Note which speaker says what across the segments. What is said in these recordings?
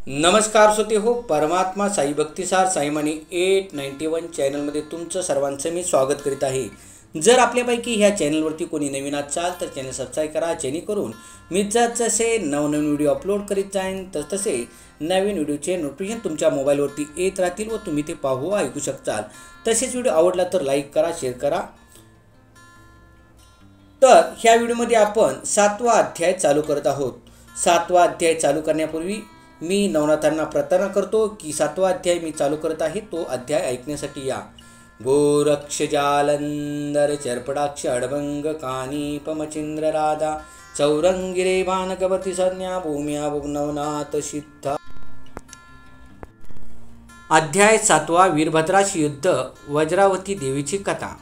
Speaker 1: नमस्कार श्रोते हो, परमात्मा साई भक्तिसार साईमानी 891 चॅनलमध्ये तुमचं सर्वांचं मी स्वागत करीत आहे. जर आपल्यापैकी ह्या चॅनलवरती कोणी नवीन असाल तर चॅनल सबस्क्राईब करा, जेणेकरून मी जसे नवनवीन व्हिडिओ अपलोड करीत जाईन तसे नवीन व्हिडिओचे नोटिफिकेशन तुमच्या मोबाईलवरती येत राहतील व तुम्ही ते पाहू ऐकू शकताल. तसेच व्हिडिओ आवडला तर लाईक करा, शेअर करा. तर ह्या व्हिडिओमध्ये आपण 7वा अध्याय चालू करत आहोत. 7वा अध्याय चालू करण्यापूर्वी मी नवनाथांना प्रार्थना करतो की 7वा अध्याय मी चालू करत आहे तो अध्याय ऐकण्यासाठी या. गोरक्ष जालंधर चर्पडाक्ष अडभंग कानीपमचिंद्र राधा चौरंगिरे बाणकवती संज्ञा भूम्या नवनाथ सिद्ध. अध्याय 7वा वीरभद्राशी युद्ध, वज्रावती देवीची कथा.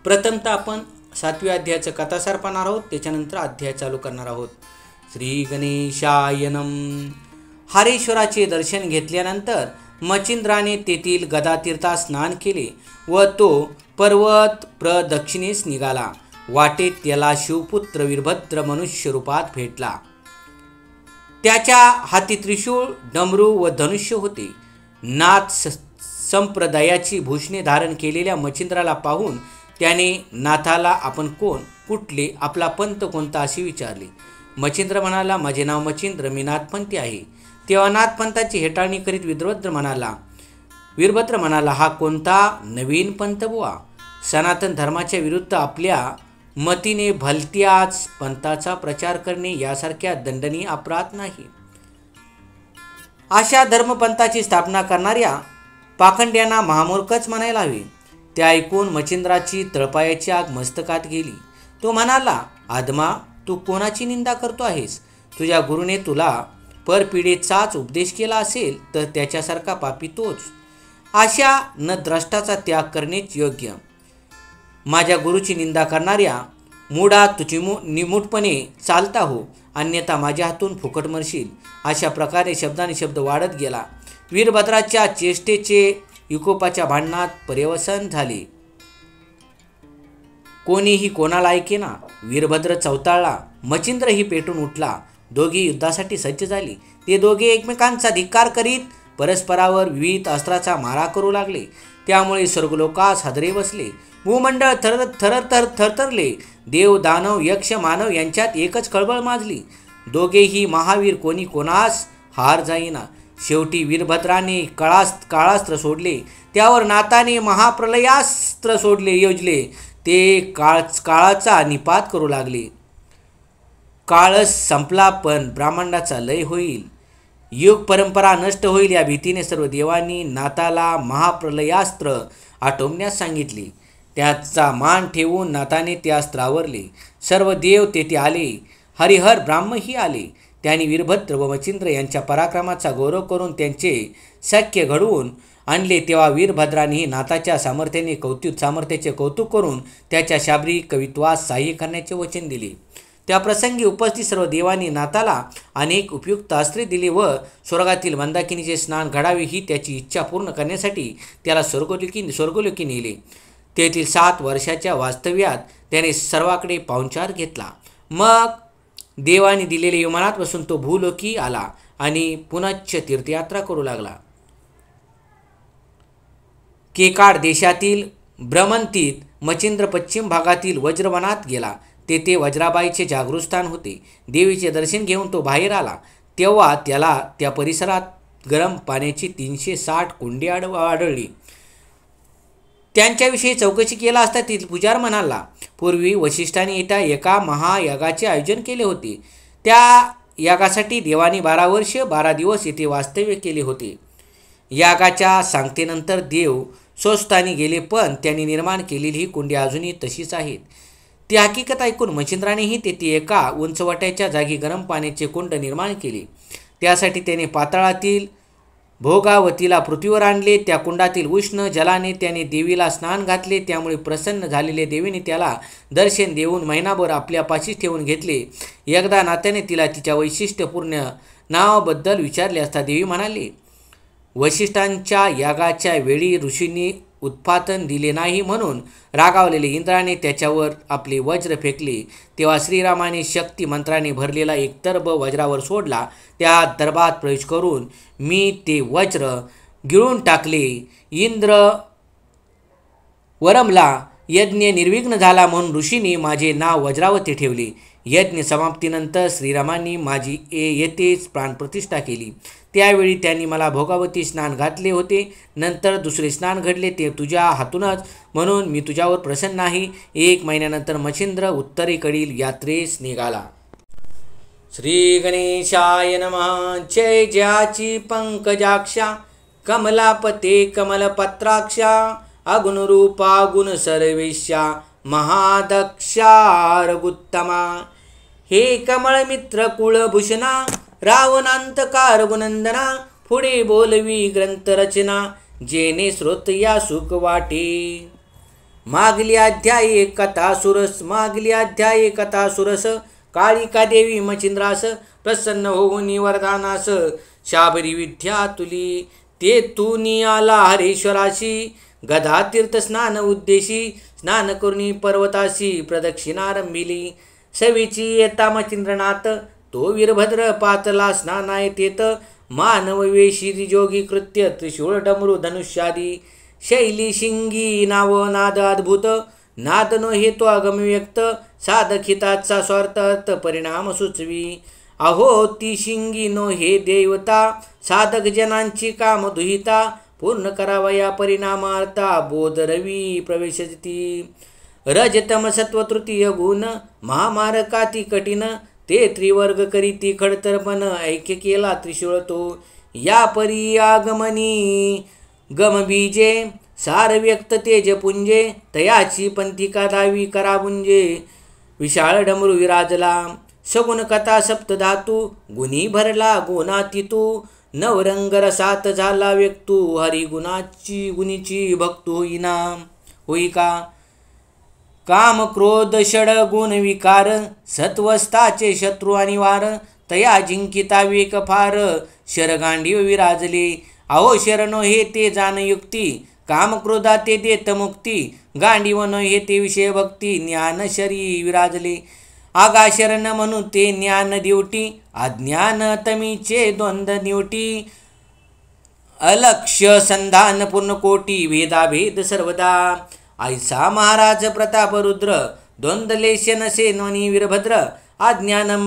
Speaker 1: प्रथमतः आपण 7व्या अध्यायाचं कथासार पाहणार आहोत, त्याच्यानंतर अध्याय चालू करणार आहोत. श्री गणेशाय नमः. हरेश्वराचे दर्शन घेतल्यानंतर मचिंद्राने तेथील गदातीर्थात स्नान केले व तो पर्वत प्रदक्षिणेस निघाला. वाटेत त्याला शिवपुत्र वीरभद्र मनुष्य रूपात भेटला. त्याच्या हाती त्रिशूळ, डमरू व धनुष्य होते. नाथ संप्रदायाची भूषणे धारण केलेल्या मचिंद्राला पाहून त्याने नाथाला आपण कोण, कुठले, आपला पंथ कोणता असे विचारले. मचिंद्र म्हणाला, माझे नाव मचिंद्र, मी नाथपंथी आहे. तेव्हा नाथपंथाची हेटाळणी करीत वीरभद्र म्हणाला, हा कोणता नवीन पंथ बुवा? सनातन धर्माच्या विरुद्ध आपल्या मतीने भलत्याच पंथाचा प्रचार करणे यासारख्या दंडनीय अपराध नाही. अशा धर्मपंथाची स्थापना करणाऱ्या पाखंड्यांना महामूर्खच म्हणायला हवे. ते ऐकून मचिंद्राची तळपायाची आग मस्तकात गेली. तो म्हणाला, आदमा, तू कोणाची निंदा करतो आहेस? तुझ्या गुरुने तुला परपिढीचाच उपदेश केला असेल तर त्याच्यासारखा पापी तोच. अशा न द्रष्टाचा त्याग करणेच योग्य. माझ्या गुरुची निंदा करणाऱ्या मूढा तुझी निमूटपणे चालता हो, अन्यथा माझ्या हातून फुकट मरशील. अशा प्रकारे शब्दाने शब्द वाढत गेला. वीरभद्राच्या चेष्टेचे युकोपाच्या भांडणात पर्यवसन झाले. कोणीही कोणाला ऐकेना. वीरभद्र चवताळला, मचिंद्रही पेटून उठला. दोघे युद्धासाठी सज्ज झाले. ते दोघे एकमेकांचा धिक्कार करीत परस्परावर विविध अस्त्राचा मारा करू लागले. त्यामुळे स्वर्गलोकास हादरे बसले. भूमंडळ थरथरले. देव, दानव, यक्ष, मानव यांच्यात एकच खळबळ माजली. दोघेही महावीर कोणी कोणास हार जाईना. शेवटी वीरभद्राने काळास्त्र सोडले. त्यावर नाथाने महाप्रलयास्त्र योजले. ते काळाचा निपात करू लागले. काळच संपला पण ब्रह्मांडाचा लय होईल, युग परंपरा नष्ट होईल या भीतीने सर्व देवांनी नाथाला महाप्रलयास्त्र आटोपण्यास सांगितले. त्याचा मान ठेवून नाथाने ते अस्त्र आवरले. सर्व देव तेथे आले. हरिहर ब्राह्मही आले. त्यांनी वीरभद्र व मचिंद्र यांच्या पराक्रमाचा गौरव करून त्यांचे सख्य घडवून आणले. तेव्हा वीरभद्रानेही नाथाच्या सामर्थ्याचे कौतुक करून त्याच्या शाब्दिक कवित्वास सहाय्य करण्याचे वचन दिले. त्या प्रसंगी उपस्थित सर्व देवांनी नाथाला अनेक उपयुक्त अस्त्रे दिली व स्वर्गातील मंदाकिनीचे स्नान घडावे ही त्याची इच्छा पूर्ण करण्यासाठी त्याला स्वर्गलोकी नेले. तेथील 7 वर्षाच्या वास्तव्यात त्याने सर्वाकडे पाहुणचार घेतला. मग देवाने दिलेल्या विमानात बसून तो भूलोकी आला आणि पुनश्च तीर्थयात्रा करू लागला. केकाड देशातील भ्रमंतीत मचिंद्र पश्चिम भागातील वज्रवनात गेला. तेथे वज्राबाईचे जागृतस्थान होते. देवीचे दर्शन घेऊन तो बाहेर आला. तेव्हा त्याला त्या परिसरात गरम पाण्याची 360 कुंडे आढळली. त्यांच्याविषयी चौकशी केला असता तेथील पुजार म्हणाला, पूर्वी वशिष्ठाने येत्या एका महायागाचे आयोजन केले होते. त्या यागासाठी देवानी 12 वर्ष 12 दिवस येथे वास्तव्य केले होते. यागाच्या सांगतेनंतर देव स्वस्थानी गेले, पण त्यांनी निर्माण केलेली ही कुंडी अजूनही तशीच आहेत. ती हकीकत ऐकून मचिंद्रानेही तेथे एका उंचवट्याच्या जागी गरम पाण्याचे कुंड निर्माण केले. त्यासाठी त्याने पाताळातील भोगावतीला पृथ्वीवर आणले. त्या कुंडातील उष्ण जलाने त्याने देवीला स्नान घातले. त्यामुळे प्रसन्न झालेले देवीने त्याला दर्शन देऊन महिनाभर आपल्यापाशीच ठेवून घेतले. एकदा नात्याने तिला तिच्या वैशिष्ट्यपूर्ण नावाबद्दल विचारले असता देवी म्हणाली, वशिष्ठांच्या यागाच्या वेळी ऋषींनी उत्पादन दिले नाही म्हणून रागावलेले इंद्राने त्याच्यावर आपले वज्र फेकले. तेव्हा श्रीरामाने शक्ती मंत्राने भरलेला एक दर्भ वज्रावर सोडला. त्या दर्भात प्रवेश करून मी ते वज्र गिळून टाकले. इंद्र वरमला. यज्ञ निर्विघ्न झाला म्हणून ऋषींनी माझे नाव वज्रावती ठेवले. यज्ञ समाप्तीनंतर श्रीरामांनी माझी येथेच प्राणप्रतिष्ठा केली. त्यावेळी त्यांनी मला भोगावती स्नान घातले होते. नंतर दुसरे स्नान घडले ते तुझ्या हातूनच, म्हणून मी तुझ्यावर प्रसन्न आहे. 1 महिन्यानंतर मच्छिंद्र उत्तरेकडील यात्रेस निघाला. श्री गणेशाय नमः. जय ज्याची पंकजाक्षा, कमलापते कमलपत्राक्षा, अगुणरूपा गुण सर्वेशा, महादक्षा रघुत्तमा. हे कमळ मित्र कुळभूषणा, रावणांतकार गुणंदना, पुढे बोलवी ग्रंथरचना, जेने श्रोत या सुख वाटे. मागली अध्याये कथा सुरस, मागली अध्याये कथा सुरस, काळिका देवी मचिंद्रास, प्रसन्न होऊन वरदानास, शाबरी विद्या तुली, ते तूनी आला हरेश्वराशी, गदा तीर्थ स्नान उद्देशी, स्नान करुणी पर्वताशी प्रदक्षिणा रंभिली. सवीची येता मचिंद्रनाथ, तो वीरभद्र पातला स्नानाय तेत, मानव वेशी जोगी कृत्य, त्रिशूळ डमरू धनुष्यादी, शैली शिंगी नाव नाद अद्भुत, नाद नो हेतो अगमव्यक्त, साधकिताचा स्वार्थ परिणाम सुचवी. अहो ती शिंगी नो हे देवता, साधक जनांची काम दुहिता, पूर्ण करावा या परिणामार्था, बोध रवी प्रवेशती. रजतम सत्व तृतीय गुण, महामारकाती कठीण, ते त्रिवर्ग करीती खडतरपण, ऐक्य केला त्रिशूळ तो. या परी आगमनी गमबीजे, सार व्यक्त तेज पुंजे, तयाची पंथिका दावी कराबुंजे. विशाळ डमरू विराजला, सगुण कथा सप्तधातू, गुणी भरला गुणातीतू, नवरंग रसात झाला व्यक्तू, हरिगुणाची गुणीची भक्त होई का. काम क्रोध षड गुण विकार, सत्वस्थाचे शत्रू आणि वार, तया जिंकिता वेक फार, शरगांडीव विराजले. अहो शरणो हे ते जानयुक्ती, काम क्रोधा ते देत मुक्ती, गांडीवनो हे ते विषय भक्ती, ज्ञान शरी विराजले. आगा शरण म्हणून ते ज्ञान दिवटी, अज्ञान तमीचे द्वंद्व निवटी, अलक्ष्य संधान पूर्ण कोटी, भेदाभेद सर्वदा. ऐसा महाराज प्रताप रुद्र, द्वंद्वलेश नसे नोनी वीरभद्र, अज्ञानम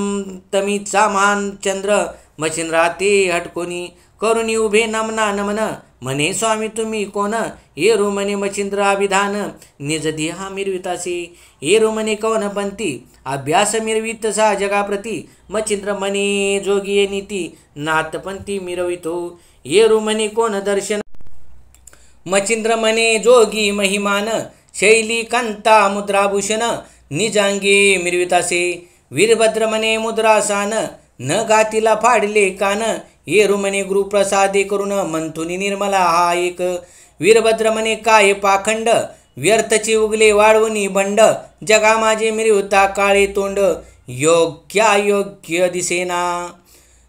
Speaker 1: तमीचा महान चंद्र, मच्छिंद्राते हटकोनी, करुणी उभे नमना नमन, म्हणे स्वामी तुम्ही कोण, येरू म्हणे मच्छिंद्र विधान, निज देहा मिरवितासे, येरू म्हणे कौन पंथी, अभ्यास मिरवितसा जगाप्रती, मच्छिंद्र म्हणे जोगी नीती, नाथपंथी मिरवितो, येरू म्हणे कोण दर्शन, मच्छिंद्र म्हणे जोगी महिमान, शैली कांता मुद्राभूषण, निजांगे मिरवितासे, वीरभद्र म्हणे मुद्रासान, न गातीला फाडले कान, येरू म्हणे गुरुप्रसादे करून, मंथुनी निर्मला हा एक, वीरभद्र म्हणे काय पाखंड, व्यर्थची उगले वाळवणी बंड, जगा माझे मिरवता काळे तोंड, योग्य दिसेना,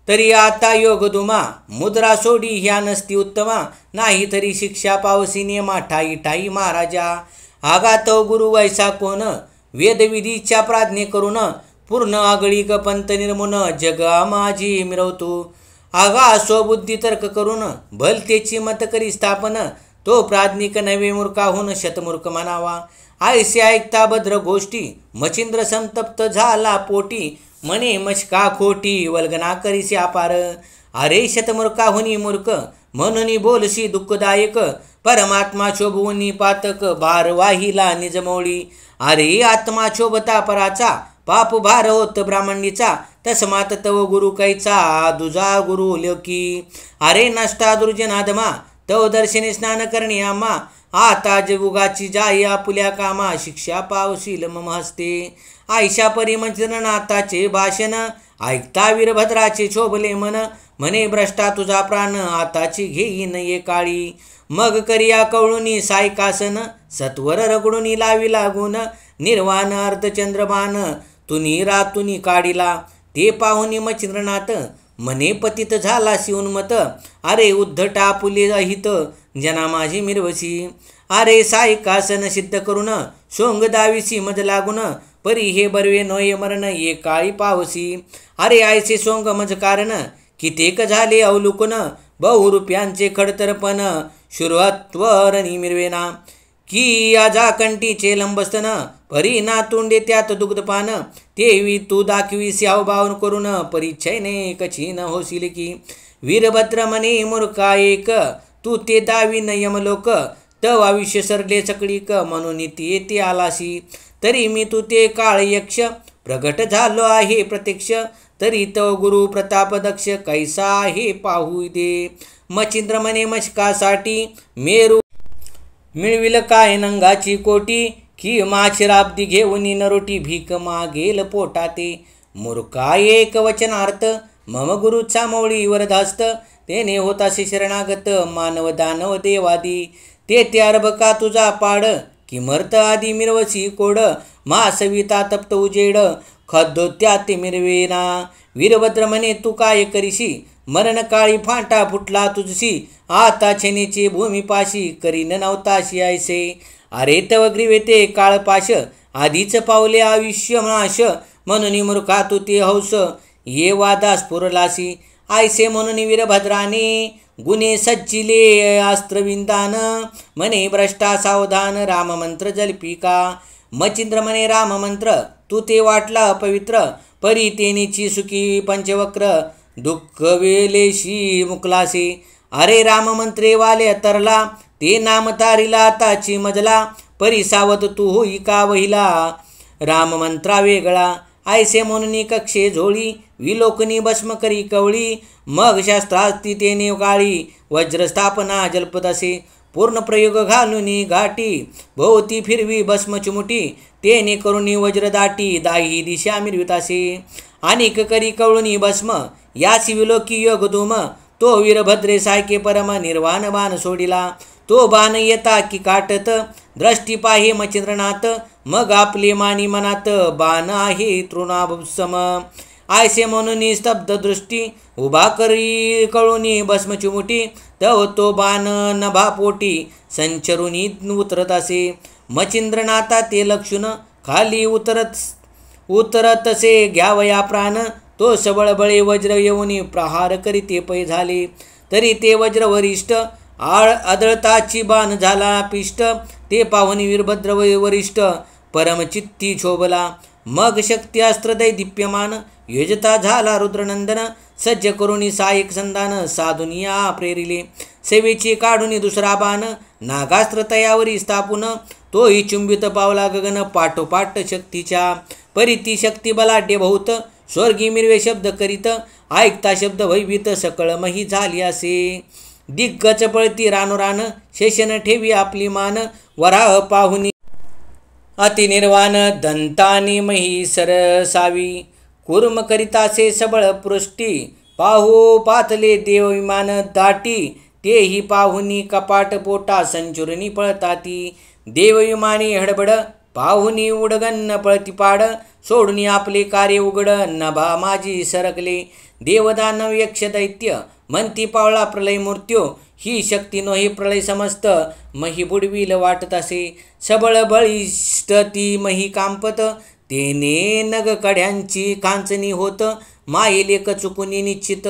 Speaker 1: तरी आता योग दुमा, मुद्रा सोडी ह्या नसती उत्तमा, नाही तरी शिक्षा पावसी नेमा, ठाई ठाई महाराजा. आगात गुरु वैसा कोण, वेदविधीच्या प्राज्ञे करून, पूर्ण आगळीक पंत निर्मुन, जगा माझी मिरवतो. आगा स्वबुद्धी तर्क करून, भलतेची मत करी स्थापन, तो प्राज्ञिक नवे मूर्खाहून शतमूर्ख म्हणावा. ऐसे ऐकता भद्र गोष्टी, मच्छिंद्र संतप्त झाला पोटी, म्हणे मशका खोटी, वल्गना करीसी अपार. अरे शतमूर्खाहुनी मूर्ख, म्हणून बोलशी दुःखदायक, परमात्मा शोभवुनी पातक, भार वाहिला निजमोळी. अरे आत्मा शोभता पराचा, पाप भार होत ब्राह्मणीचा, तस्मात तव गुरु कैचा, दुजा गुरु लोकी. अरे नष्टा दुर्जनादमा, तव दर्शने स्नान करणे आम्हा, आता जगुगाची जाई आपुल्या कामा, शिक्षा पावशील मम हस्ते. आयशा परी मच्छिंद्रनाथाचे भाषण, ऐकता वीरभद्राचे शोभले मन, म्हणे भ्रष्टा तुझा प्राण, आताची घेईन ये काळी. मग करिया कवळुनी सायकासन, सत्वर रगडुनी लावी लागून, निर्वाण अर्धचंद्रभान, तुनी रातुनी काढिला. ते पाहुनी मच्छिंद्रनाथ, म्हणे पतित झाला शिवन्मत, अरे उद्धटा पुले अहित, जना माझी मिरवशी. अरे सायकासन सिद्ध करून सोंग दाविसी मज लागून परी हे बरवे नोये मरण ये काळी पावसी. अरे आयसे सोंग मज कारण कितेक झाले अवलुकून बहुरूप्यांचे खडतरपण शुरत्वर निमिरवेना. की आजा कंटीचे लंबस्तन परी ना तोंडे त्यात दुग्धपान तेवी तू दाखवी स्यावभाव करून परिच्छयने कछी न होशील की. वीरभद्र म्हणे मूर्खा एक तू ते दावी न यमलोक तव आयुष्य सरले सकळीक म्हणून ती येते आलाशी. तरी मी तू ते काळ यक्ष प्रगट झालो आहे प्रत्यक्ष तरी तव गुरु प्रताप दक्ष कैसा आहे पाहू दे. मच्छिंद्र म्हणे मशकासाठी मेरू मिळविल काय नंगाची कोटी की माशिराब्दी घेऊन नरोटी भीक मागेल पोटाते. मूर्खा एक वचनार्थ मम गुरुचा मौळी वरदास्त तेने होतासे शरणागत मानव दानव देवादी. ते त्यारबका तुझा पाड किमर्थ आदी मिरवसी कोड मासविता तप्त उजेड खद्दो त्या ते मिरवेना. वीरभद्र म्हणे तू काय करीशी मरण काळी फांटा फुटला तुझशी आता छेनेचे भूमिपाशी करीन नवताशी ऐसे. अरे तव ग्रीवेते काळपाश आधीच पावले आयुष्य नाश म्हणून मूर्खा तू ते हौस ये वादास पुरलासी. ऐसे म्हणून वीरभद्राने गुन्हे सज्जिले अस्त्रविंदान म्हणे भ्रष्टा सावधान राममंत्र जल्पिका. मच्छिंद्र म्हणे राममंत्र तू ते वाटला अपवित्र परी तेनेची सुखी पंचवक्र दुःख वेलेशी मुकलासे. अरे राममंत्रे वाले तरला ते नाम तारिला आताची मजला परी सावध तू होई का वहिला राममंत्रा वेगळा. ऐसे म्हणून कक्षे झोळी विलोकनी भस्म करी कवळी मग शास्त्रास्ती तेने गाळी वज्रस्थापना जल्पतसे. पूर्ण प्रयोग घालून घाटी भोवती फिरवी भस्म चुमुटी तेने करुणी वज्रदाटी दाही दिशा मिरवितासे. अनेक करी कवळुनी भस्म यासी विलोकी योग धूम तो वीरभद्रे सायके परम निर्वाण बाण सोडिला. तो बाण येता की काटत दृष्टी पाहे मच्छिंद्रनाथ मग आपले मानी मनात बाण आहे तृणाभसम. आयसे म्हणून स्तब्ध दृष्टी उभा करी कळूनी भस्म चिमुटी तव तो बाण नभापोटी संचरुनी उतरत असे. मच्छिंद्रनाथा ते लक्षून खाली उतरतसे घ्यावया प्राण तो सबळ बळे वज्र येऊनी प्रहार करीते पै झाले. तरी ते वज्र वरिष्ठ आदळताची बाण झाला पिष्ट ते पाहून वीरभद्र वरिष्ठ परमचित्ती शोभला. मग शक्ती अस्त्र दैदिप्यमान योजता झाला रुद्रनंदन सज्ज करुणी सायक संधान साधुनिया प्रेरिले. सेवेची काढून दुसरा बाण नागास्त्र तयावरी स्थापून तोही चुंबित पावला गगन पाठोपाठ शक्तीच्या परी ती शक्ती बलाढ्य बहुत स्वर्गी मिरवे शब्द करीत ऐकता शब्द भयभीत सकळमही झाली असे. दिग्गज पळती रानोरान शेषन ठेवी आपली मान वराह पाहुनी अतिनिर्वाण दंतानी मही सरसावी कुर्म करितासे सबळ पृष्टी पाहू पातले देव विमान दाटी तेही पाहुनी कपाट पोटा संचुरणी पळताती. देवविमानी हडबड पाहुनी उडगन्न पळती पाड सोडून आपले कार्य उघड नभा माझी सरकले. देवदानव यक्ष दैत्य म्हणती पावळा प्रलय मृत्यू ही शक्ती नो हे प्रलय समस्त मही बुडविल वाटत असे. सबळ बळिष्ठ ती मही कांपत तेने नग कड्यांची कांचनी होत मायेलेक चुकुनी निश्चित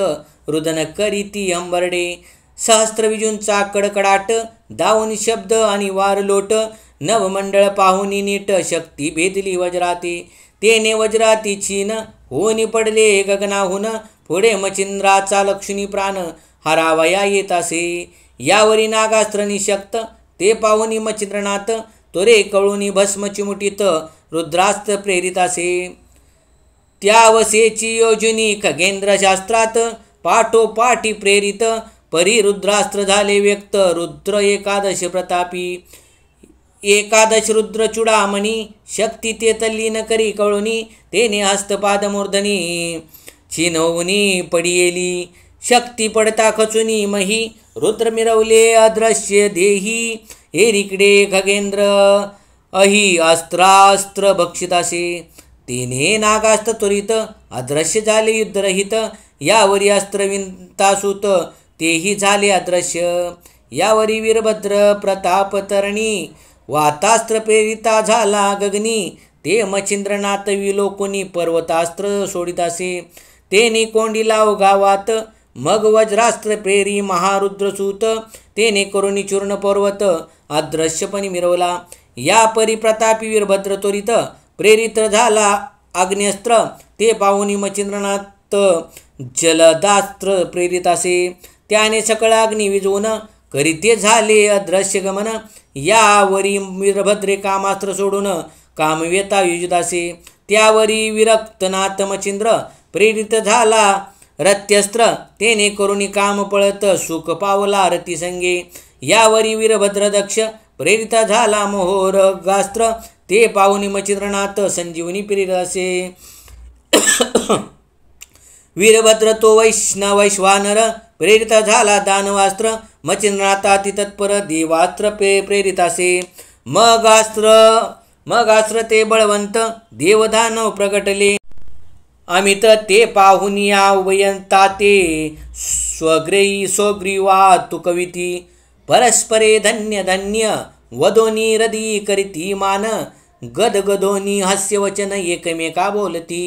Speaker 1: रुदन करीती अंबरडे. सहस्त्र विजूंचा कडकडाट दावून शब्द आणि वार लोट नवमंडळ पाहुनी नीट शक्ती भेदली वज्राते. तेने वज्राती छीन होनी पडले गगनाहून पुढे मच्छिंद्राचा लक्ष्मी प्राण हरावया येत असे. यावरी नागास्त्र निशक्त ते पाहुनी मच्छिंद्रनाथ त्वरे कळूनी भस्म चिमुटीत रुद्रास्त्र प्रेरित असे. त्यावसेची योजनी खगेंद्र शास्त्रात पाठोपाठी प्रेरित परी रुद्रास्त्र झाले व्यक्त रुद्र एकादश प्रतापी. एकादश रुद्र चुडामणी शक्ती ते तल्लीन करी कळुनी तेने हस्तपाद मूर्धनी छिनवुनी पडियेली. शक्ती पडता खचुनी मही रुद्र मिरवले अदृश्य देही एरिकडे खगेंद्र अही अस्त्रास्त्र भक्षितासे. तेने नागास्त्र त्वरित अदृश्य झाले युद्धरहित यावरी अस्त्र विंतासूत तेही झाले अदृश्य. यावरी वीरभद्र प्रताप तरणी वातास्त्र प्रेरिता झाला गगनी. ते मच्छिंद्रनाथ विलोकुनी पर्वतास्त्र सोडितासे. तेने कोंडी लाव गावात मग वज्रास्त्र प्रेरी महारुद्रसूत. तेने करुणी चूर्ण पर्वत अदृश्यपणी मिरवला. या परी प्रतापी वीरभद्र त्वरित प्रेरित झाला अग्न्यस्त्र. ते पाहुनी मच्छिंद्रनाथ जलदास्त्र प्रेरित असे. त्याने सकळ अग्नी विजवून करीते झाले अदृश्य गमन. यावरी वीरभद्रे कामास्त्र सोडून कामवेता युजिदासे. त्यावरी विरक्तनाथ मच्छिंद्र प्रेरित झाला रत्यस्त्र. तेने करुणी काम पळत सुख पावला रतिसंगे. यावरी वीरभद्र दक्ष प्रेरित झाला मोहोरगास्त्र. ते पाहुनी मच्छिंद्रनाथ संजीवनी प्रेरित असे. वीरभद्र तो वैश्वानर प्रेरित झाला दानवास्त्र. मच्छिंद्रनाथाती तत्पर देवास्त्र प्रेरित असे. मग अस्त्र ते बळवंत देवदानव प्रगटले. अमित ते पाहुनिया उभयंता ते स्वग्रीवातुकविती. परस्परे धन्य धन्य वदोनी हृदयी करीती मान. गदगदोनी हास्यवचन एकमेका बोलती.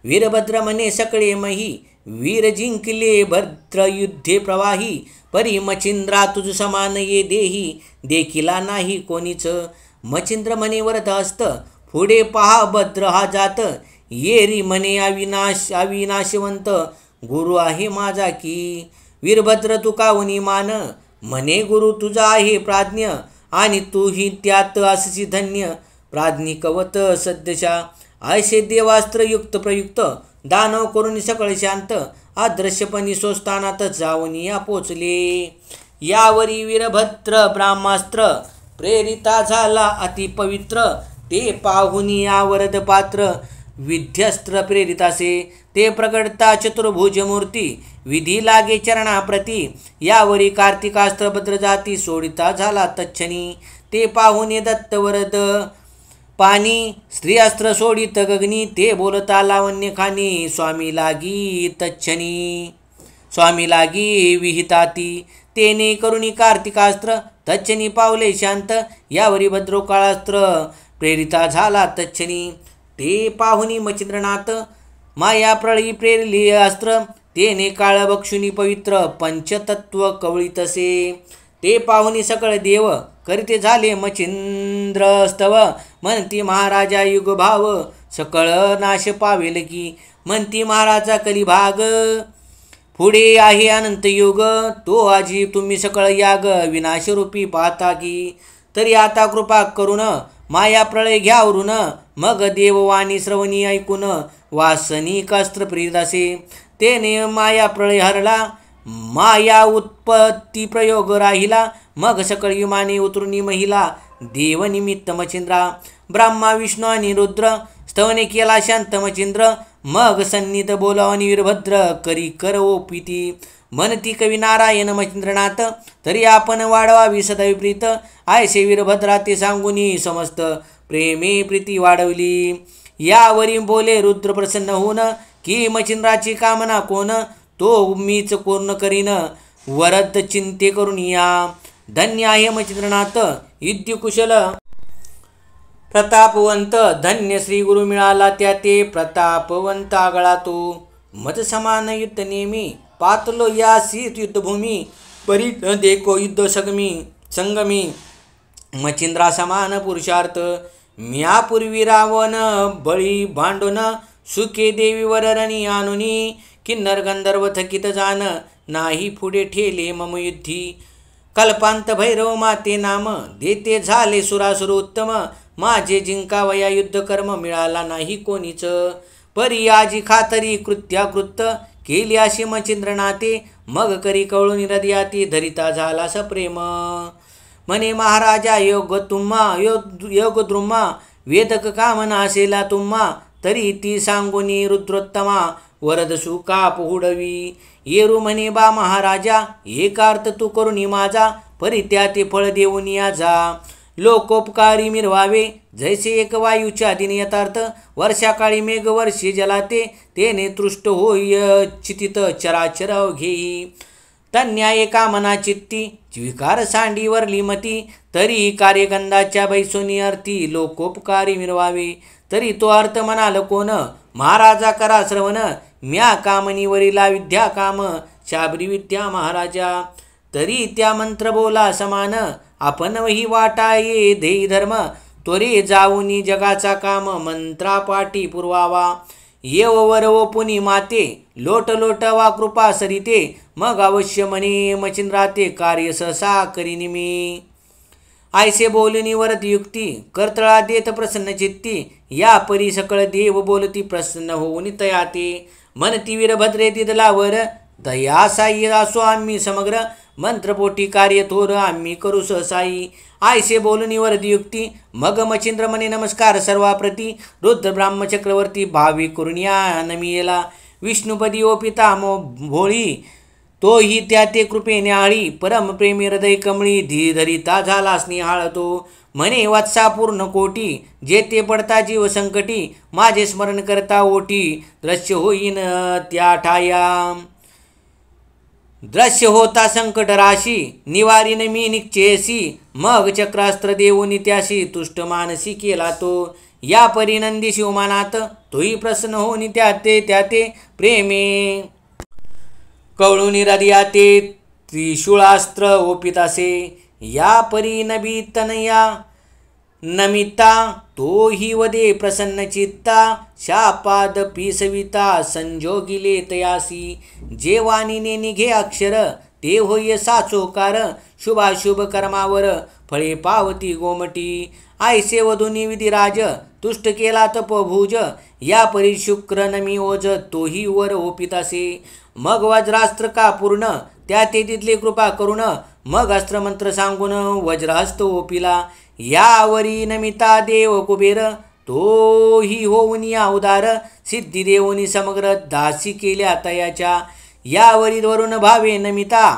Speaker 1: वीरभद्र म्हणे सकळे मही वीर जिंकले भद्रयुद्धे प्रवाही. परी मच्छिंद्रा तुझ समान ये देही देखिला नाही कोणीच. मच्छिंद्र म्हणे वरद हस्त पुढे पहा भद्र हा जात. येरी म्हणे अविनाशवंत गुरु आहे माझा की. वीरभद्र तू काहुनी मान म्हणे गुरु तुझा आहे प्राज्ञ. आणि तूही त्यात असशी धन्य प्राज्ञिकवत सद्यशा. ऐसे देवास्त्र युक्त प्रयुक्त दानव करून सकळ शांत. अदृश्यपणी स्वस्थानात जाऊन या पोचले. यावरी वीरभद्र ब्राह्मास्त्र प्रेरिता झाला अतिपवित्र. ते पाहुनी या वरद पात्र विध्यस्त्र प्रेरितासे. ते प्रगटता चतुर्भुज मूर्ती विधी लागे चरणाप्रती. यावरी कार्तिकास्त्र भद्रजाती सोडिता झाला तच्छनी. ते पाहुणे दत्त वरद पाणी स्त्रियास्त्र सोडित गगनी. ते बोलता लावण्य खानी स्वामी लागी तच्छनी. स्वामी लागी विहिताती. तेने करुणी कार्तिकास्त्र तच्छनी पावले शांत. यावरी भद्रोकाळास्त्र प्रेरिता झाला तच्छनी. ते पाहुनी मच्छिंद्रनाथ माया प्रळी प्रेरली अस्त्र. तेने काळ बक्षुनी पवित्र पंचतत्व कवळीतसे. ते पाहुनी सकळ देव करीते झाले मच्छिंद्रस्तव. म्हणती महाराजा युगभाव सकळ नाश पावेल की. म्हणती महाराजा कलिभाग पुढे आहे अनंत युग. तो आजी तुम्ही सकळ याग विनाशरूपी पाहता की. तरी आता कृपा करून माया प्रळय घ्यावरून. मग देववाणी श्रवणी ऐकून वासनिकास्त्र प्रेरित असे. तेने माया प्रळय हरला माया उत्पत्ती प्रयोग राहिला. मग सकळ विमाने उतरुनी महिला देवनिमित्त मच्छिंद्रा. ब्रह्मा विष्णू आणि रुद्र स्तवने केला शांत मच्छिंद्र. मग सन्निध बोलावणी वीरभद्र करी कर ओपिती. म्हणती कवी नारायण मच्छिंद्रनाथ तरी आपण वाढवावी सदैव प्रीत. आयसे वीरभद्रा ते सांगुनी समस्त प्रेमे प्रीती वाढवली. यावरी बोले रुद्र प्रसन्न होऊन की मच्छिंद्राची कामना कोण. तो मीच पूर्ण करीन वरद चिंते करून या. धन्य आहे मच्छिंद्रनाथ युद्धकुशल प्रतापवंत. धन्य श्री गुरु मिळाला त्या ते प्रतापवंत आगळा तो. मत समान युद्ध नेमी पातलो या शीत युद्धभूमी. परी देखो युद्ध संगमी मच्छिंद्रा समान पुरुषार्थ. म्यापूर्वी रावण बळी भांडून सुखे देवीवर रणी आणुनी. किन्नर गंधर्व थकित जाण नाही पुढे ठेले मम युद्धी. कल्पांत भैरव माते नाम देते झाले सुरासुर उत्तम. माझे जिंकावया युद्ध कर्म मिळाला नाही कोणीच. परी आजी खातरी कृत्याकृत केली अशी मच्छिंद्रनाथे. मग करी कवळून हृदयाती धरिता झाला सप्रेम. म्हणे महाराजा योग द्रुमा वेदक कामना असेला तुम्हा. तरी ती सांगुनी रुद्रोत्तमा वरद सुका पुहुडवी. येरू म्हणे बा महाराजा एकार्थ तू करुणी माझा. परी त्या ते फळ देऊन या जा. लोकोपकारी मिरवावे जैसे एक वायूच्या दिन यथार्थ. वर्षाकाळी मेघ वर्षे जलाते तेने तृष्ट होय चितित चराचर घेई. तन्या एका मना चित्ती विकार सांडीवरली मती, तरी कार्यगंधाच्या बैसोनी अर्थी लोकोपकारी मिरवावे. तरी तो अर्थ म्हणाल कोण, महाराजा करा श्रवण, म्या कामनीवरीला विद्या काम, शाबरी विद्या महाराजा. तरी त्या मंत्र बोला समान, आपण वही वाटा ये देई धर्म, त्वरे जाऊनी जगाचा काम, मंत्रापाठी पुरवावा. येव वर व पुनी माते, लोट लोट वा कृपा सरिते, मग अवश्य म्हणे मचिंद्राते, कार्य सहसा करीनी मी. आयसे बोलनी वरद युक्ती, कर्तळा देत प्रसन्न चित्ती, या परी सकळ देव बोलती प्रसन्न होऊन तयाते. म्हणती वीरभद्रे दिदलावर, दया साई असो आम्ही समग्र, मंत्रपोटी कार्य थोर आम्ही करू सहसाई. आयसे बोलनी वरद युक्ती, मग मचिंद्र म्हणे नमस्कार सर्वाप्रती, रुद्र ब्राह्म चक्रवर्ती भावी करुणिया नमियेला. विष्णुपदी ओ पिता भोळी, तोही त्या ते कृपेने आळी, परम प्रेमी हृदय कमळी, धीधरिता झाला स्नेहाळ तो. म्हणे वत्सा पूर्ण कोटी, जेते पडता जीव संकटी, माझे स्मरण करता ओटी, दृश्य होईन त्या ठाया. दृश्य होता संकट राशी, निवारीन मी निश्चयसी, मग चक्रास्त्र देऊनी त्याशी, तुष्ट मानसी केला तो. या परी नंदी शिवमानात, तोही प्रसन्न होनी त्याते प्रेमे. कवळूनी हृदयाते त्रिशूळास्त्र ओपितासे, या परी नबी तनया नमिता, तोही वदे प्रसन्न चित्ता, शापाद पिसविता संजोगिले तयासी. जे वाणीने निघे अक्षर, ते होय साचोकार, शुभाशुभ कर्मावर फळे पावती गोमटी. आयसे वधुनी विधिराज, तुष्ट केला तपभुज, या परी शुक्र नमी ओज, तोही वर ओपितासे. मग वज्रास्त्र का पूर्ण, त्या ते तिथले कृपा करुण, मग अस्त्रमंत्र सांगून वज्रहस्त ओपिला. यावरी नमिता देव कुबेर, तोही होऊनी उदार, सिद्धी देवनी समग्र दासी केल्या तयाच्या. यावरी वरुण भावे नमिता,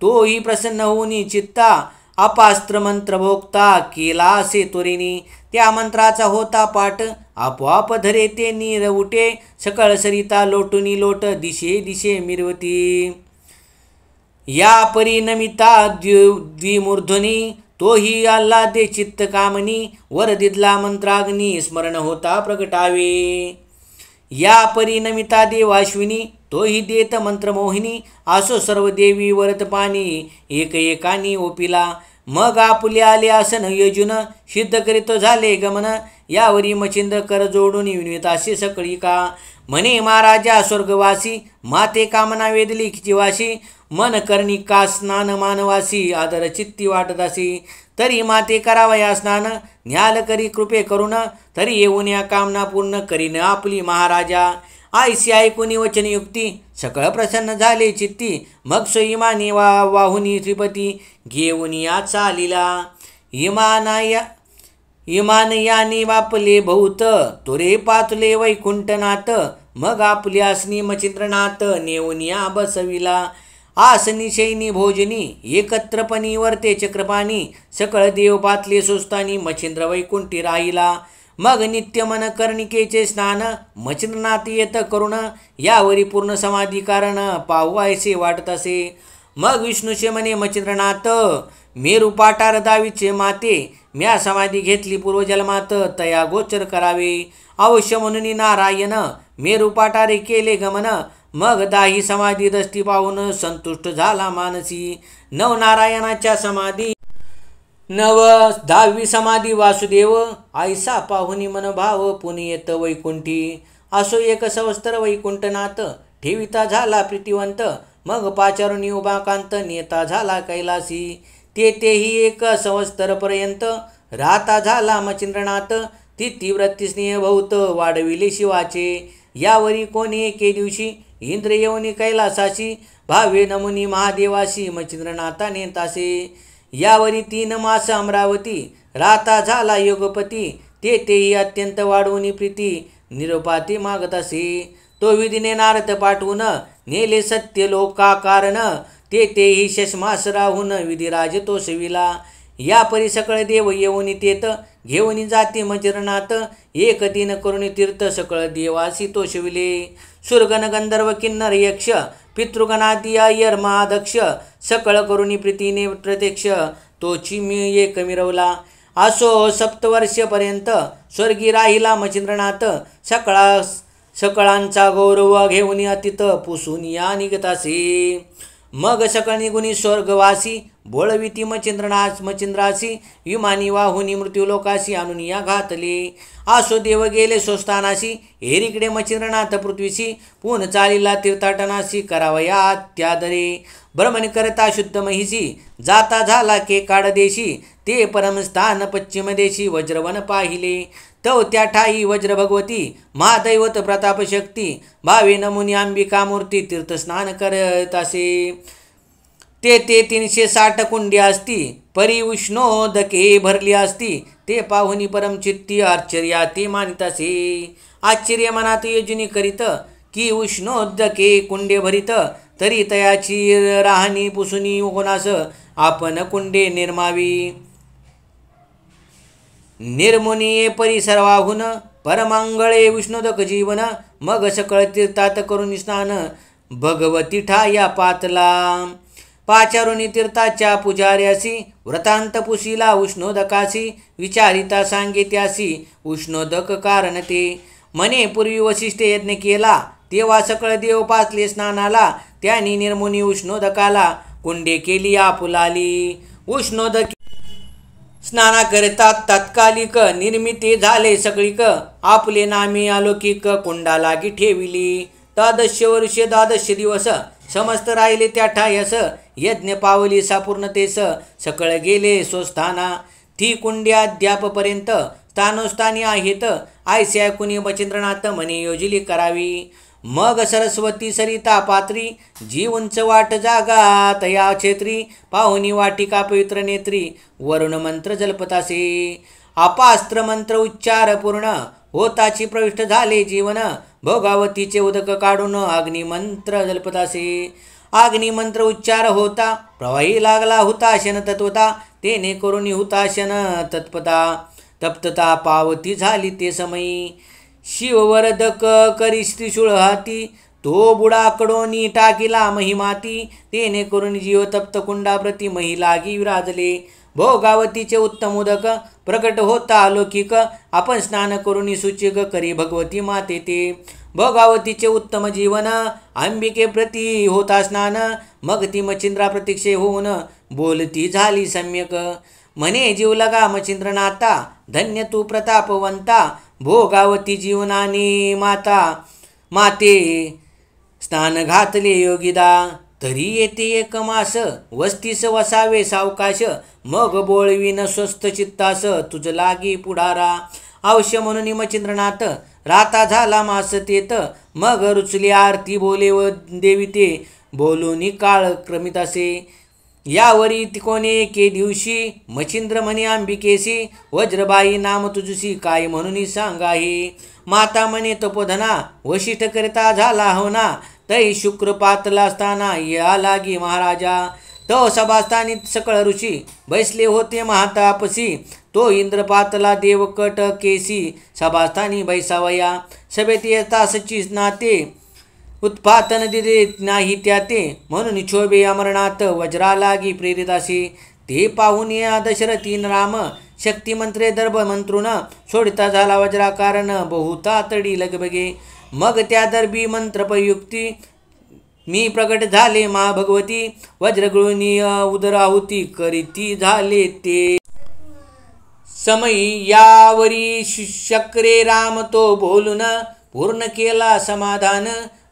Speaker 1: तोही प्रसन्न होऊनी चित्ता, अपास्त्र मंत्र भोगता केला असे त्वरेनी. त्या मंत्राचा होता पाठ, आपोआप धरे ते नीर उठे, सकळ सरिता लोटुनी लोट, दिशे दिशे मिरवती. या परी नमिता द्विमूर्धनी, तोही आल्हादे चित्त कामनी, वर दिदला मंत्राग्नी, स्मरण होता प्रगटावे. या परी नमिता देवाश्विनी, तोही देत मंत्रमोहिनी, असो सर्व देवी वरत पाणी, एक एकानी ओपिला. मग आपुले आले आसन यजुन, सिद्ध करीत झाले गमन, यावरी मचिंद्र कर जोडून विनिताशी सकळी का. म्हणे महाराजा स्वर्गवासी, माते कामना वेदली जीवाशी, मन करणी का स्नान मानवासी, आदर चित्ती वाटदासी. तरी माते करावया स्नान, न्याल करी कृपे करुण, तरी येऊन या कामना पूर्ण करीन आपली महाराजा. आयसी ऐकुनी वचन युक्ती, सकळ प्रसन्न झाले चित्ती, मग स्वइमानी वाहुनी श्रीपती, घेऊन या चालिला. इमान यानी बापले बहुत, तुरे पातले वैकुंठनाथ, मग आपली आसनी मचिंद्रनाथ, नेऊन या बसविला. आसनी शैनी भोजनी, एकत्रपणी वरते चक्रपाणी, सकळ देव पातले सुस्तानी, मचिंद्र वैकुंठी राहिला. मग नित्य मन कर्णिकेचे स्नान, मचिंद्रनाथ येत करुण, यावरी पूर्ण समाधी कारण, पाहू ऐसे वाटत असे. मग विष्णूचे म्हणे मचिंद्रनाथ, मेरू पाटार दावीचे माते, म्या समाधी घेतली पूर्वजन्मात, तया गोचर करावे. अवश्य म्हणून नारायण, मेरू पाटारे केले गमन, मग दाही समाधी दष्टी पाहून संतुष्ट झाला मानसी. नवनारायणाच्या समाधी, नव 10वी समाधी वासुदेव, आयसा पाहुनी मन भाव, पुनियत वैकुंठी. असो एक संवत्सर वैकुंठनाथ, ठेविता झाला प्रीतिवंत, मग पाचारुनी उभाकांत, नेता झाला कैलासी. तेही एक संवत्सरपर्यंत, राहता झाला मचिंद्रनाथ, ती तीव्र स्नेह बहुत, वाढविले शिवाचे. यावरी कोणी एके दिवशी, इंद्र येऊनी कैलासाशी, भावे नमुनी महादेवाशी, मचिंद्रनाथा नेतासे. यावरी 3 मास अमरावती, राहता झाला योगपती, तेही अत्यंत वाढवून प्रीती, निरोपाती मागत असे. तो विधीने नारद पाठवून, नेले सत्य लोका कारण, तेही शशमास राहून, विधिराज तो सविला. या परी सकळ देव येऊनी तेत, घेऊनी जाती मचिंद्रनाथ, एक दिन करुणी तीर्थ, सकळ देवासी तो शिविले. सुरगण गंधर्व किन्नर यक्ष, पितृगणाती यर्मा दक्ष सकळ करुणी प्रीतीने प्रत्यक्ष तोची मी एक मिरवला. असो सप्तवर्षपर्यंत स्वर्गी राहिला मच्छिंद्रनाथ सकळांचा गौरव घेऊन अतित पुसून या निघतासी. मग सकळ निघुनी स्वर्गवासी बोळविती मच्छिंद्रासी विमानी वाहुनी मृत्यूलोकाशी आणून या घातले. आसो देव गेले स्वस्थानाशी एरीकडे मच्छिंद्रनाथ पृथ्वीशी पुन चालीला तीर्थाटनाशी करावया त्यादरे. भ्रमण करता शुद्ध महिषी जाता झाला के काडदेशी ते परमस्थान पश्चिम देशी वज्रवन पाहिले. तव त्या ठाई वज्र भगवती महादैवत प्रतापशक्ती भावे नमुनी अंबिका मूर्ती तीर्थस्नान करत असे. ते 360 कुंडी असती परी उष्णोदके भरली असती. ते पाहुनी परमचित्ती आश्चर्या ते मानित असे. आश्चर्य मनात योजनी करीत की उष्णोदके कुंडे भरित तरी तयाची राहणी पुसुनी कोणास आपण कुंडे निर्मावी. निर्मुनी परी सर्वाहून परमांगळे विष्णोदक जीवन मग सकळ तीर्थात करून स्नान भगवती ठाया पातला. पाचारुनी तीर्थाच्या पुजाऱ्यासी व्रतांत पुशीला उष्णोदकासी विचारिता सांगे त्यासी उष्णोदक कारण ते. म्हणे पूर्वी वसिष्ठ यज्ञ केला तेव्हा सकळ देव पाचले स्नानाला. त्यांनी निर्मुनी उष्णोदकाला कुंडे केली आपुलाली. उष्णोदक स्नाना करतात तात्कालिक निर्मिती झाले सगळीक आपले नामे अलौकिक कुंडा लागी ठेविली. 12 वर्षे 12 दिवस समस्त राहिले त्या ठायस यज्ञ पावली सापूर्णतेस सकळ गेले स्वस्थाना. ती कुंडी अद्यापपर्यंत स्थानोस्थानी आहेत आयसे ऐकुनी मच्छिंद्रनाथ म्हणे योजिली करावी. मग सरस्वती सरिता पात्री जी उंच वाट जागा तया क्षेत्री पाहुनी वाटिका पवित्र नेत्री वरुण मंत्र जल्पतासे. अपास्त्र मंत्र उच्चार पूर्ण होताची प्रविष्ट झाले जीवन भोगावतीचे उदक काढून अग्निमंत्र जल्पतासे. अग्निमंत्र उच्चार होता प्रवाही लागला हुताशन तत्वता तेने करुणी हुताशन तप्तता पावती झाली ते समयी. शिववरदक करी त्रिशूळ हाती तो बुडाकडोनी टाकीला महिमाती तेने करून जीव तप्त कुंडाप्रती मही लागी विराजले. भोगावतीचे उत्तम उदक प्रकट होता अलौकिक आपण स्नान करुणी सूचिक करी भगवती माते ते. भोगावतीचे उत्तम जीवन अंबिके प्रती होता स्नान मग ती मच्छिंद्रा प्रतीक्षे होऊन बोलती झाली सम्यक. म्हणे जीव लगा मच्छिंद्रनाथा धन्य तू प्रतापवंता भोगावती जीवनाने माते स्नान घातले योगिदा. तरी येते एक मास वस्तीस वसावे सावकाश मग बोळवीन स्वस्थ चित्तास तुझ लागी पुढारा. अवश्य म्हणून मच्छिंद्रनाथ राता झाला मास तेत मग रुचली आरती बोले व देवी ते बोलूनी काळ क्रमित असे. यावरी कोणे एके दिवशी मच्छिंद्र म्हणे अंबिकेशी वज्रबाई नाम तुझशी काय म्हणून सांगा हे. माता म्हणे तपोधना वशिष्ठ करता झाला होना तै शुक्र पातला असताना या लागी महाराजा. तो सभास्थानी सकळ ऋषी बैसले होते महातापसी तो इंद्र पातला देवकट केसी सभास्थानी बैसावया. सभेत येता सच्ची नाते उत्पातन दिले नाही त्याते म्हणून क्षोभे अमरनाथ वज्रा लागी प्रेरित असे. ते पाहून या दशरथीन राम शक्तिमंत्रे दर्भ मंत्रुन सोडिता झाला वज्रा कारण बहुता तडी लगबगे. मग त्या दर्भी मंत्रपयुक्ती मी प्रगट झाले मा भगवती वज्रगृहिणी उदराहुती करीती झाले ते. समयी यावरी शक्रे राम तो बोलून पूर्ण केला समाधान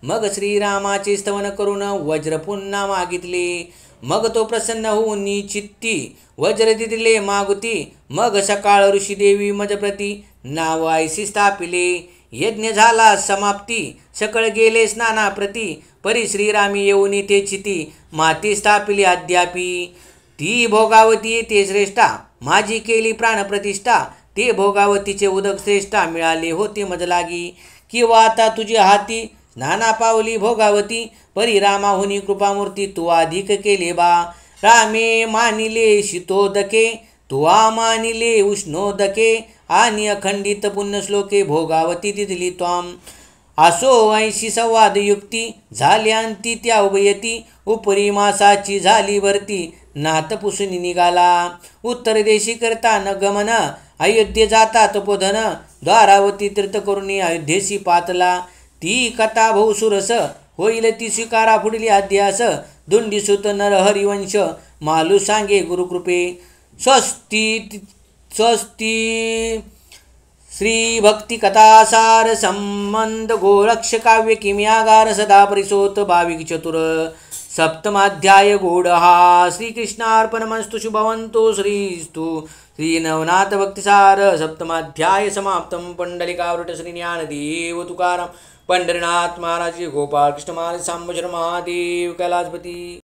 Speaker 1: मग श्रीरामाचे स्तवन करून वज्र पुन्हा मागितले. मग तो प्रसन्न होऊन चित्ती वज्र दिले मागुती. मग सकाळ ऋषीदेवी मजप्रती नाव आयसी स्थापिले. यज्ञ झाला समाप्ती सकळ गेले स्नानाप्रती परी श्रीरामी येऊन ते चिती माती स्थापिली अद्यापी. ती भोगावती ते श्रेष्ठा माझी केली प्राणप्रतिष्ठा. ते भोगावतीचे उदक श्रेष्ठा मिळाले होते मजलागी. किंवा आता तुझ्या हाती स्नाना पावली भोगावती परी रामाहुनी कृपामूर्ती तू अधिक केले बा. रामे मानिले शीतोदके तुवा मानिले उष्णोदके आणि अखंडित पुण्यश्लोके भोगावती दिली त्वाम. असो 80 संवाद युक्ती झाली अंती त्या उभयती उपरी मासाची झाली भरती नाथ पुसून निघाला उत्तर देशी करता न गमन अयोध्ये जाता तपोधन द्वारावती तीर्थ करुणी अयोध्येशी पातला ती कथा भौसुरस होईल ती स्वीकारा पुढली अध्यास दुंडीसुत नरहरिवंश मालू सांगे गुरुकृपे स्वस्ती स्वस्ती श्री भक्ती कथासार संबंध गोरक्ष काव्य किम्यागार सदा परिसोत भाविक चतुर सप्तमाध्याय गोडहा श्रीकृष्णार्पणमस्तु शुभवंतो श्रीस्तु श्री नवनाथ भक्तिसार सप्तमाध्याय समाप्तम पंडलिकावृत श्री ज्ञानदेव तुकाराम पंढरीनाथ महाराज गोपाळ कृष्ण महाराज सांबशर महादेव कैलासपती।